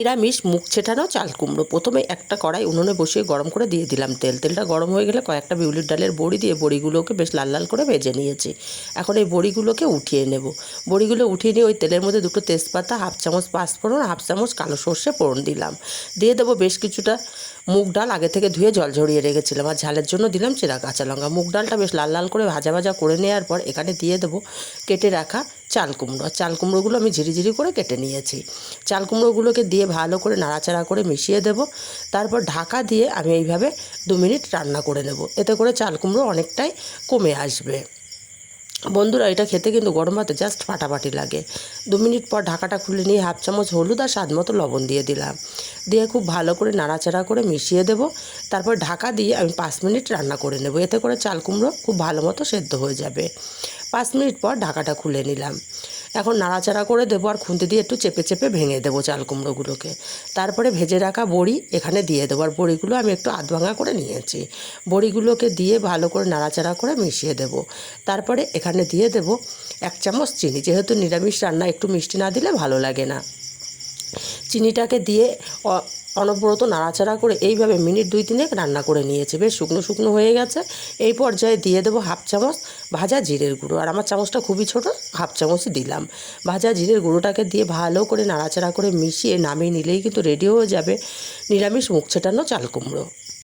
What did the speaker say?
নিরামিষ মুখ ছেটানো চাল কুমড়ো। প্রথমে একটা কড়াই উনুনে বসিয়ে গরম করে দিয়ে দিলাম তেল। তেলটা গরম হয়ে গেলে কয়েকটা বিউলির ডালের বড়ি দিয়ে বড়িগুলোকে বেশ লাল লাল করে ভেজে নিয়েছি। এখন এই বড়িগুলোকে উঠিয়ে নেব। বড়িগুলো উঠিয়ে নিয়ে ওই তেলের মধ্যে দুটো তেজপাতা, হাফ চামচ পাঁচফোড়ন, হাফ চামচ কালো সর্ষে ফোড়ন দিলাম। দিয়ে দেবো বেশ কিছুটা মুগ ডাল, আগে থেকে ধুয়ে জল ঝরিয়ে রেখেছিলাম। আর ঝালের জন্য দিলাম চেরা কাঁচা লঙ্কা। মুগ ডালটা বেশ লাল লাল করে ভাজা ভাজা করে নেওয়ার পর এখানে দিয়ে দেবো কেটে রাখা চাল কুমড়ো। আর চাল কুমড়োগুলো আমি ঝিরিঝিরি করে কেটে নিয়েছি। চাল কুমড়োগুলোকে দিয়ে ভালো করে নাড়াচাড়া করে মিশিয়ে দেব। তারপর ঢাকা দিয়ে আমি এইভাবে 2 মিনিট রান্না করে নেব। এতে করে চাল কুমড়ো অনেকটাই কমে আসবে। বন্ধুরা, এটা খেতে কিন্তু গরম ভাতে জাস্ট ফাটাফাটি লাগে। 2 মিনিট পর ঢাকাটা খুলে নিয়ে হাফ চামচ হলুদ আর স্বাদ মতো লবণ দিয়ে দিলাম। দিয়ে খুব ভালো করে নাড়াচাড়া করে মিশিয়ে দেব। তারপর ঢাকা দিয়ে আমি 5 মিনিট রান্না করে নেব। এতে করে চাল কুমড়ো খুব ভালো মতো সেদ্ধ হয়ে যাবে। 5 মিনিট পর ঢাকাটা খুলে নিলাম। এখন নাড়াচাড়া করে দেবো আর খুন্তি দিয়ে একটু চেপে চেপে ভেঙে দেবো চাল কুমড়োগুলোকে। তারপরে ভেজে রাখা বড়ি এখানে দিয়ে দেবো। আর বড়িগুলো আমি একটু আধভাঙা করে নিয়েছি। বড়িগুলোকে দিয়ে ভালো করে নাড়াচাড়া করে মিশিয়ে দেব। তারপরে এখানে দিয়ে দেব 1 চামচ চিনি। যেহেতু নিরামিষ রান্না, একটু মিষ্টি না দিলে ভালো লাগে না। চিনিটাকে দিয়ে অনবরত নাড়াচাড়া করে এইভাবে মিনিট 2-3 রান্না করে নিয়েছি। বেশ শুকনো শুকনো হয়ে গেছে। এই পর্যায়ে দিয়ে দেবো হাফ চামচ ভাজা জিরের গুঁড়ো। আর আমার চামচটা খুবই ছোট, হাফ চামচই দিলাম। ভাজা জিরের গুঁড়োটাকে দিয়ে ভালো করে নাড়াচাড়া করে মিশিয়ে নামিয়ে নিলেই কিন্তু রেডি হয়ে যাবে নিরামিষ মুখ ছেটানো চাল কুমড়ো।